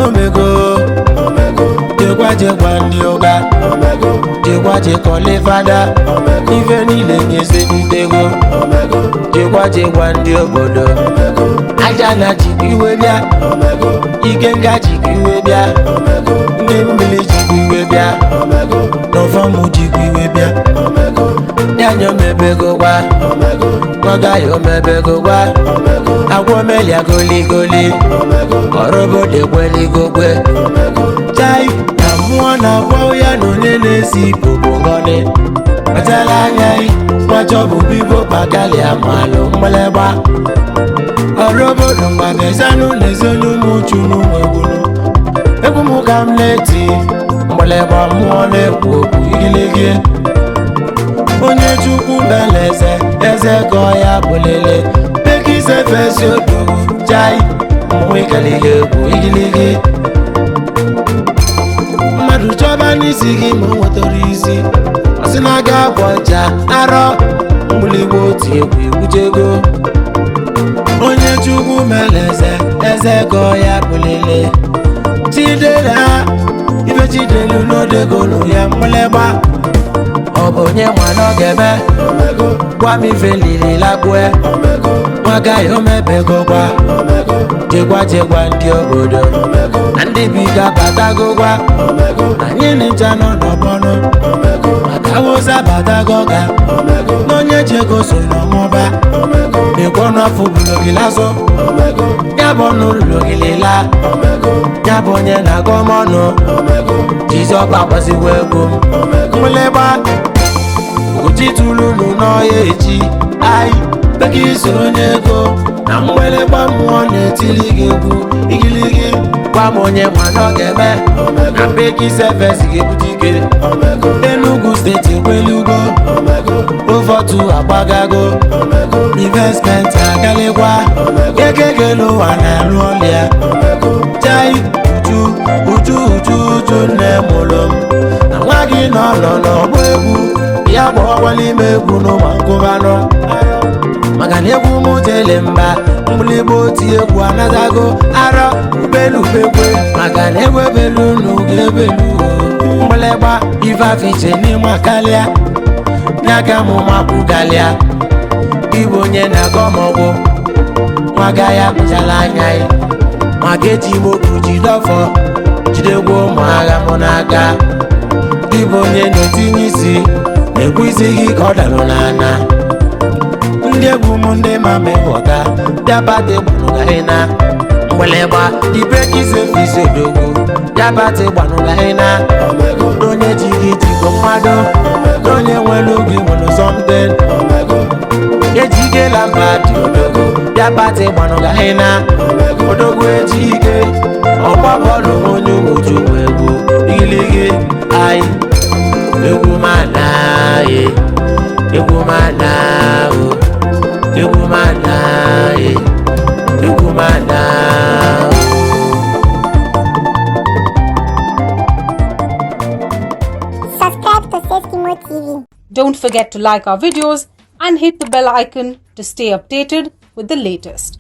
Omego, jegwa ndị ụga, jegwa jekọle fada, ife niile nyeze ntego, jegwa ndị obodo, aja na jikwa iwe bịa, ikenga jikwa iwe bịa, ndị mmiri jikwa iwe bịa, n'ọfọmụ jikwa iwe bịa, yanyo mebego gwa, nwagayo mebego gwa, agwọ melia goligoli, ọrọbode gweligogwe, chai na mmụọ na-agwa ya na onye na-esi popo ngọni, kpachala anya nwachọbụ bibo bakali amalụ mgbalịgba, ọrọbode mgbabezanụ na-ezonu ụmụchu n'ụmụegwunu, egwu m ka m leti mgbalịgba mmụọ na-ekwu okwu igiligi, onye chukwu bele eze gọọ ya bụlele, bekise fesi odogwu chai mmụọ ikaligi egwu igiligi, mmadụ chọba n'isi gị ma o nwetara isi, ọ sị na ga agwọ ncha arọ mgbuligbo otu egwu egwuchego, onye chukwu mere eze gọọ ya bụlele, chidera ife chidelu n'odegolu ya mgbalịgba, ọ bụ onye nwa n'ogeme gwa m ife liri lagbue, nwagaghị omebego gwa, jegwa ndị obodo, na ndị biga batago gwa, anyị nịcha nọ n'ọbọnụ, maka woza batago ga, n'onye jego so n'ọmụba, ekwo n'afọ bulogilazo, ya bụ n'ụlọgilila, ya bụ onye na-agọ mọnụ, jizọba gbasiwo egwu mgbịlịgba, uchitulunu n'ọya echi, ai beki iso onye ego, na mgbịlịgba mmụọ na-etili gị egwu igiligi, gwa m onye nwa n'ogeme, na beki sefesi ga-ebute ike, Enugu steeti ekwelugo, ụfọdụ agbagago, investment agaligwa, ekegelu ụwa na-alụ ọlịa, chai uju nne mụlụ m, na nwa gị nọ n'ọgbọ egwu, ya bụ ọgbala ime egwu n'ụwa nkụbanụ, maka na egwu mụ jele mba, mgbịlịgba oti egwu anazago arọ ubelubekwe, maka na egwu ebelu n'ugo ebelu, mgbịlịgba ife afiche n'ime akarịa, n'aka mụ mapụgalịa, ịbụ onye na-agọ mọgwụ, nwaga ya kpụchala anya ya, maka eji m okwu jidọfọ, jidegwo ụmụ agha mụ n'aka, ịbụ onye na-etinye isi, na-ekwu isi gị ka ọ dalụ n'ana, ndị egwu m ndị ma mewọta, bịabata gbanụgahịna, mgbịlịgba ibekise fisi odogwu, bịabata gbanụgahịna, onye ji gị jikọ mmadụ, onye nwere oge nwere something, ejigela mba dị odogwu, bịabata gbanụgahịna, odogwu eji ike, ọgba bọọlụ onye uju nwe egwu igiligi, ai egwu managhị, egwu managhị, egwu managhị, egwu managhị. Subscribe to Seskimo TV. Don't forget to like our videos and hit the bell icon to stay updated with the latest.